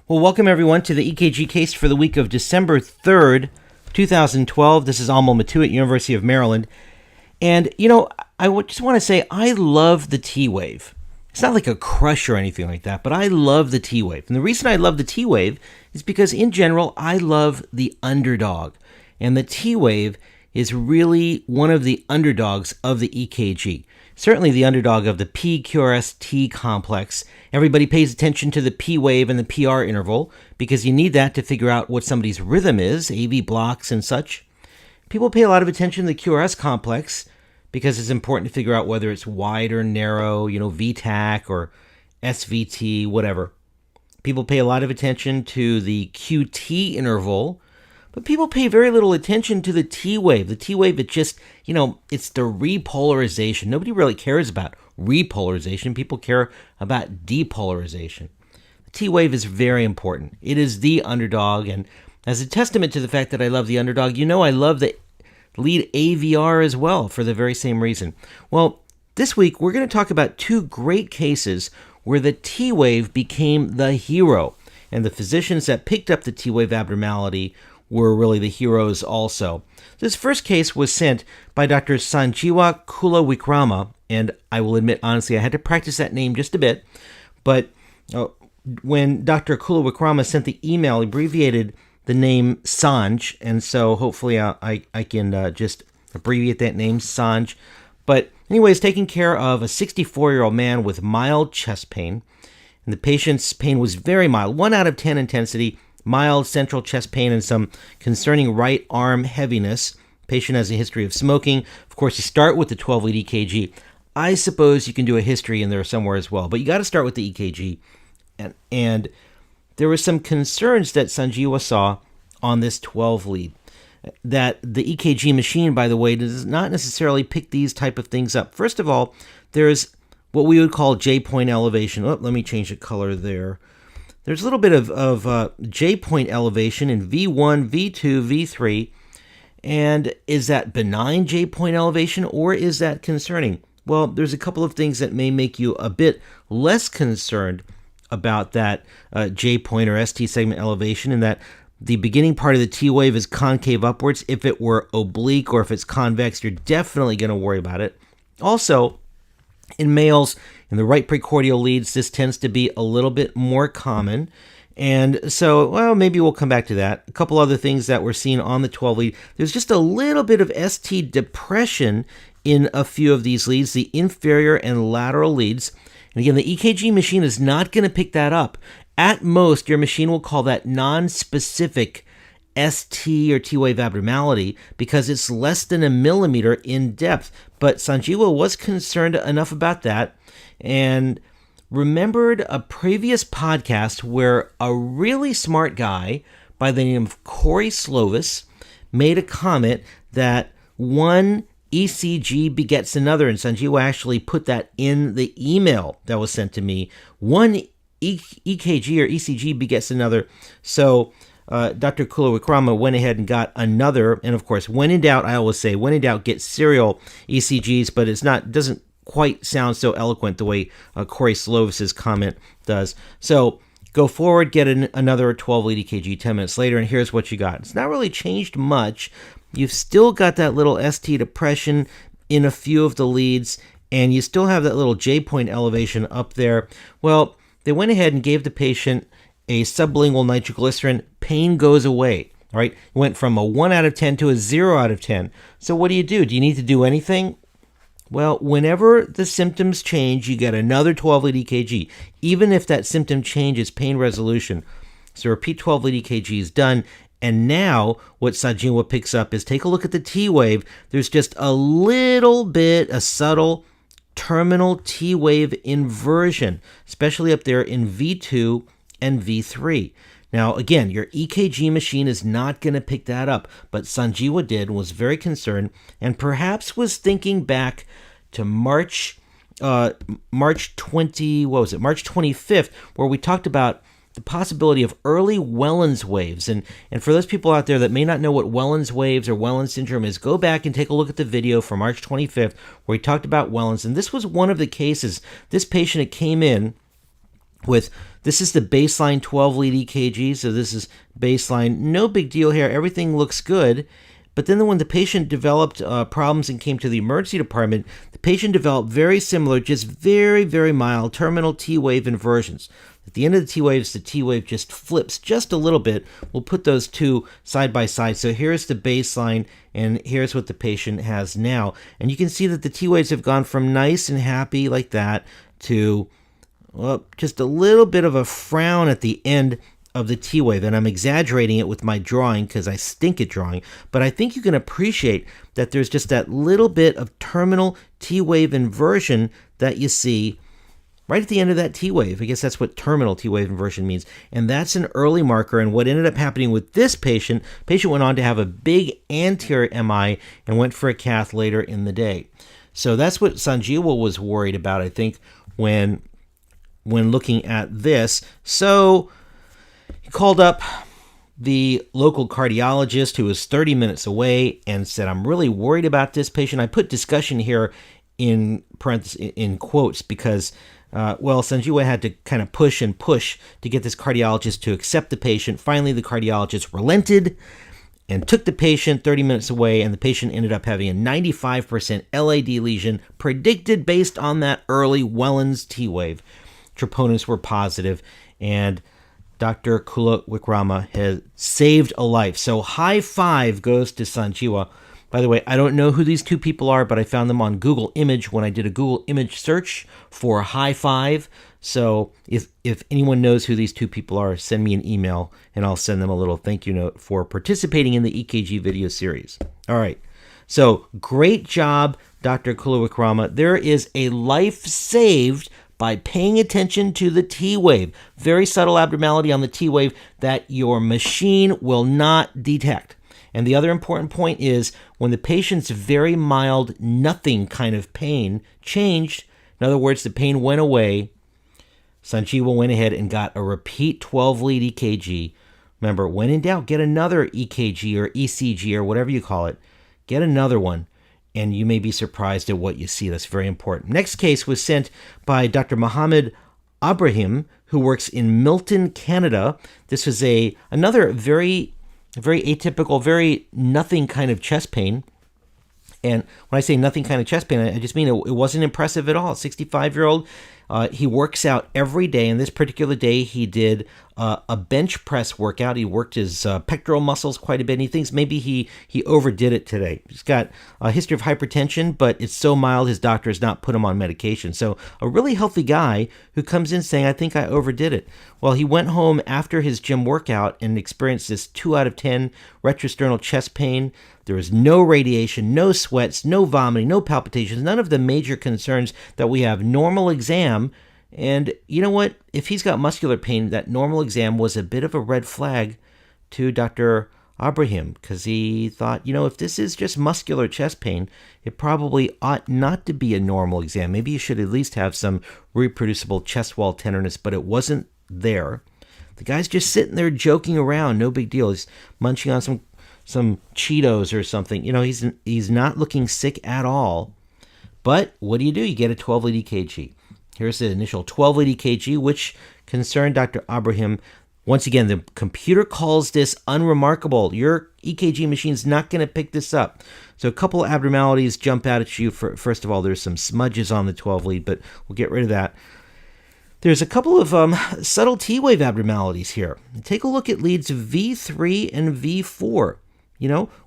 Well, welcome everyone to the EKG case for the week of December 3rd, 2012. This is Amal Mattu at University of Maryland. And, just want to say I love the T-Wave. It's not like a crush or anything like that, but I love the T-Wave. And the reason I love the T-Wave is because, in general, I love the underdog. And the T-Wave is really one of the underdogs of the EKG. Certainly the underdog of the P-QRS-T complex. Everybody pays attention to the P-wave and the PR interval because you need that to figure out what somebody's rhythm is, AV blocks and such. People pay a lot of attention to the QRS complex because it's important to figure out whether it's wide or narrow, VTAC or SVT, whatever. People pay a lot of attention to the QT interval, but people pay very little attention to the T-wave. The T-wave, it's the repolarization. Nobody really cares about repolarization. People care about depolarization. The T-wave is very important. It is the underdog, and as a testament to the fact that I love the underdog, I love the lead AVR as well for the very same reason. Well, this week we're going to talk about two great cases where the T-wave became the hero, and the physicians that picked up the T-wave abnormality were really the heroes also. This first case was sent by Dr. Sanjeewa Kulawikrama, and I will admit, honestly, I had to practice that name just a bit, but when Dr. Kulawikrama sent the email, he abbreviated the name Sanj, and so hopefully I can just abbreviate that name, Sanj. But anyways, taking care of a 64-year-old man with mild chest pain, and the patient's pain was very mild, 1 out of 10 intensity, mild central chest pain and some concerning right arm heaviness. Patient has a history of smoking. Of course, you start with the 12-lead EKG. I suppose you can do a history in there somewhere as well, but you got to start with the EKG. And there were some concerns that Sanjeewa saw on this 12-lead. That the EKG machine, by the way, does not necessarily pick these type of things up. First of all, there's what we would call J-point elevation. Let me change the color there. There's a little bit of J-point elevation in V1, V2, V3. And is that benign J-point elevation or is that concerning? Well, there's a couple of things that may make you a bit less concerned about that J-point or ST segment elevation, in that the beginning part of the T-wave is concave upwards. If it were oblique or if it's convex, you're definitely going to worry about it. Also, in males, in the right precordial leads, this tends to be a little bit more common. And so, maybe we'll come back to that. A couple other things that we're seeing on the 12 lead. There's just a little bit of ST depression in a few of these leads, the inferior and lateral leads. And again, the EKG machine is not going to pick that up. At most, your machine will call that non-specific ST or T-wave abnormality because it's less than a millimeter in depth. But Sanjeewa was concerned enough about that and remembered a previous podcast where a really smart guy by the name of Corey Slovis made a comment that one ECG begets another, and Sanjeewa actually put that in the email that was sent to me. One EKG or ECG begets another. So Dr. Kulawikrama went ahead and got another, and of course, when in doubt, I always say, when in doubt, get serial ECGs, but doesn't quite sound so eloquent the way Corey Slovis's comment does. So go forward, get another 12-lead EKG 10 minutes later, and here's what you got. It's not really changed much. You've still got that little ST depression in a few of the leads, and you still have that little J-point elevation up there. Well, they went ahead and gave the patient a sublingual nitroglycerin. Pain goes away. All right, it went from a 1 out of 10 to a 0 out of 10. So what do? Do you need to do anything? Well, whenever the symptoms change, you get another 12-lead EKG, even if that symptom change is pain resolution. So repeat 12-lead EKG is done. And now what Sanjeewa picks up is, take a look at the T-wave. There's just a little bit, a subtle terminal T-wave inversion, especially up there in V2 and V3. Now, again, your EKG machine is not going to pick that up, but Sanjeewa did, was very concerned, and perhaps was thinking back to March 25th, where we talked about the possibility of early Wellens waves. And for those people out there that may not know what Wellens waves or Wellens syndrome is, go back and take a look at the video from March 25th, where we talked about Wellens. And this was one of the cases. This patient came in with, this is the baseline 12 lead EKG. So this is baseline. No big deal here. Everything looks good. But then when the patient developed problems and came to the emergency department, the patient developed very similar, just very, very mild terminal T-wave inversions. At the end of the T-waves, the T-wave just flips just a little bit. We'll put those two side by side. So here's the baseline, and here's what the patient has now. And you can see that the T-waves have gone from nice and happy like that to, well, just a little bit of a frown at the end of the T-wave, and I'm exaggerating it with my drawing because I stink at drawing, but I think you can appreciate that there's just that little bit of terminal T-wave inversion that you see right at the end of that T-wave. I guess that's what terminal T-wave inversion means, and that's an early marker. And what ended up happening with this patient went on to have a big anterior MI and went for a cath later in the day. So that's what Sanjeewa was worried about, I think, when looking at this. So he called up the local cardiologist who was 30 minutes away and said, I'm really worried about this patient. I put discussion here in parentheses, in quotes, because, Sanjeewa had to kind of push to get this cardiologist to accept the patient. Finally, the cardiologist relented and took the patient 30 minutes away, and the patient ended up having a 95% LAD lesion predicted based on that early Wellens T-wave. Troponins were positive, and Dr. Kula Wickrama has saved a life. So high five goes to Sanjeewa. By the way, I don't know who these two people are, but I found them on Google Image when I did a Google Image search for high five. So if anyone knows who these two people are, send me an email and I'll send them a little thank you note for participating in the EKG video series. All right. So great job, Dr. Kula Wickrama. There is a life saved by paying attention to the T-wave. Very subtle abnormality on the T-wave that your machine will not detect. And the other important point is when the patient's very mild, nothing kind of pain changed, in other words, the pain went away, Sanjeewa went ahead and got a repeat 12-lead EKG. Remember, when in doubt, get another EKG or ECG or whatever you call it. Get another one. And you may be surprised at what you see. That's very important. Next case was sent by Dr. Mohammed Abrahim, who works in Milton, Canada. This was another very atypical, very nothing kind of chest pain. And when I say nothing kind of chest pain, I just mean it wasn't impressive at all. 65-year-old. He works out every day, and this particular day he did a bench press workout. He worked his pectoral muscles quite a bit, and he thinks maybe he overdid it today. He's got a history of hypertension, but it's so mild his doctor has not put him on medication. So a really healthy guy who comes in saying, I think I overdid it. Well, he went home after his gym workout and experienced this 2 out of 10 retrosternal chest pain. There was no radiation, no sweats, no vomiting, no palpitations, none of the major concerns that we have. Normal exam. And you know what? If he's got muscular pain, that normal exam was a bit of a red flag to Dr. Abraham, because he thought, if this is just muscular chest pain, it probably ought not to be a normal exam. Maybe you should at least have some reproducible chest wall tenderness, but it wasn't there. The guy's just sitting there joking around, no big deal. He's munching on some Cheetos or something. He's not looking sick at all. But what do? You get a 12-lead EKG. Here's the initial 12-lead EKG, which concerned Dr. Abraham. Once again, the computer calls this unremarkable. Your EKG machine's not going to pick this up. So a couple of abnormalities jump out at you. First of all, there's some smudges on the 12-lead, but we'll get rid of that. There's a couple of subtle T-wave abnormalities here. Take a look at leads V3 and V4.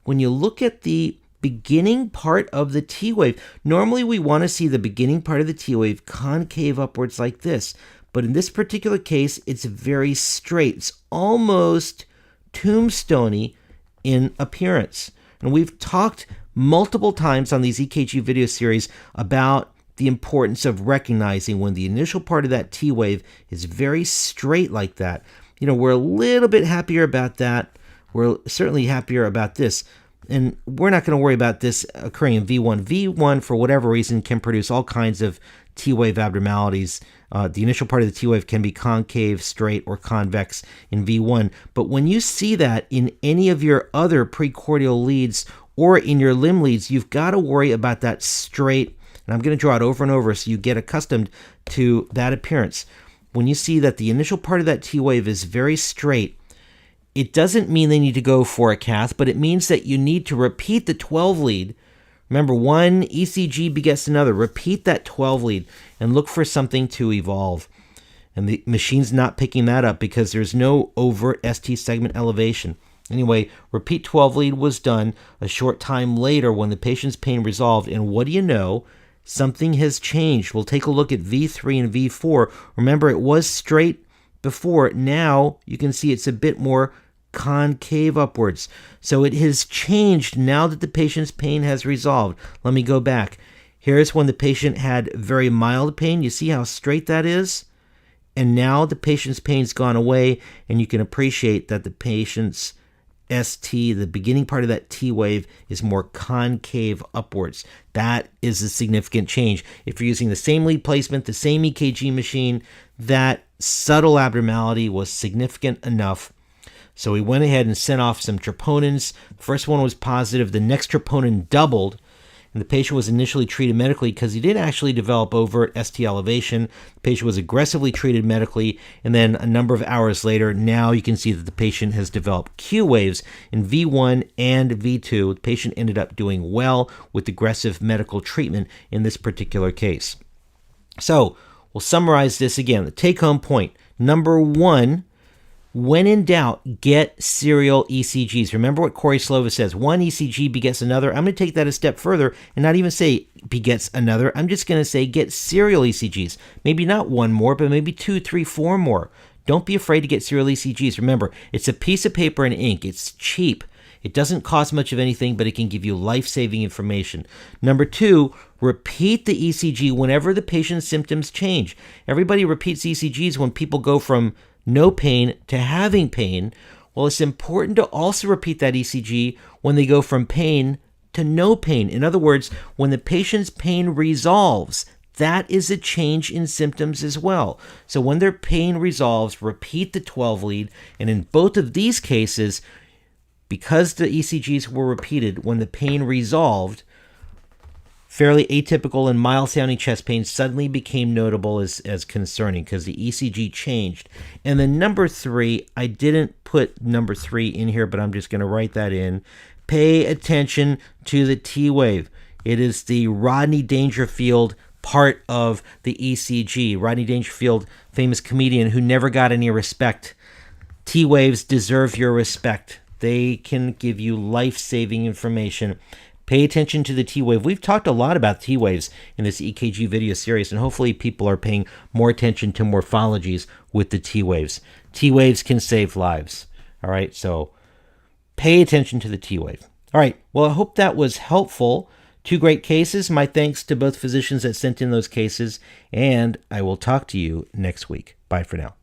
When you look at the beginning part of the T-wave, normally we want to see the beginning part of the T-wave concave upwards like this. But in this particular case, it's very straight. It's almost tombstone-y in appearance. And we've talked multiple times on these EKG video series about the importance of recognizing when the initial part of that T-wave is very straight like that. We're a little bit happier about that. We're certainly happier about this. And we're not going to worry about this occurring in V1. V1, for whatever reason, can produce all kinds of T-wave abnormalities. The initial part of the T-wave can be concave, straight, or convex in V1. But when you see that in any of your other precordial leads or in your limb leads, you've got to worry about that straight. And I'm going to draw it over and over so you get accustomed to that appearance. when you see that the initial part of that T wave is very straight, it doesn't mean they need to go for a cath, but it means that you need to repeat the 12 lead. Remember, one ECG begets another. Repeat that 12 lead and look for something to evolve. And the machine's not picking that up because there's no overt ST segment elevation. Anyway, repeat 12 lead was done a short time later when the patient's pain resolved. And what do you know? Something has changed. We'll take a look at V3 and V4. Remember, it was straight before. Now you can see it's a bit more concave upwards. So it has changed now that the patient's pain has resolved. Let me go back. Here's when the patient had very mild pain. You see how straight that is? And now the patient's pain's gone away, and you can appreciate that the patient's ST, the beginning part of that T wave, is more concave upwards. That is a significant change. If you're using the same lead placement, the same EKG machine, that subtle abnormality was significant enough. So we went ahead and sent off some troponins. The first one was positive. The next troponin doubled, and the patient was initially treated medically because he did actually develop overt ST elevation. The patient was aggressively treated medically, and then a number of hours later, now you can see that the patient has developed Q waves in V1 and V2. The patient ended up doing well with aggressive medical treatment in this particular case. So we'll summarize this again. The take-home point. Number one, when in doubt, get serial ECGs. Remember what Corey Slova says, one ECG begets another. I'm going to take that a step further and not even say begets another. I'm just going to say get serial ECGs. Maybe not one more, but maybe 2, 3, 4 more. Don't be afraid to get serial ECGs. Remember, it's a piece of paper and ink. It's cheap. It doesn't cost much of anything, but it can give you life-saving information. Number two, repeat the ECG whenever the patient's symptoms change. Everybody repeats ECGs when people go from no pain to having pain. Well, it's important to also repeat that ECG when they go from pain to no pain. In other words, when the patient's pain resolves, that is a change in symptoms as well. So when their pain resolves, repeat the 12 lead. And in both of these cases, because the ECGs were repeated, when the pain resolved, fairly atypical and mild-sounding chest pain suddenly became notable as concerning because the ECG changed. And then number three, I didn't put number three in here, but I'm just going to write that in. Pay attention to the T wave. It is the Rodney Dangerfield part of the ECG. Rodney Dangerfield, famous comedian who never got any respect. T waves deserve your respect. They can give you life-saving information. Pay attention to the T wave. We've talked a lot about T waves in this EKG video series, and hopefully people are paying more attention to morphologies with the T waves. T waves can save lives. All right, so pay attention to the T wave. All right, well, I hope that was helpful. 2 great cases. My thanks to both physicians that sent in those cases, and I will talk to you next week. Bye for now.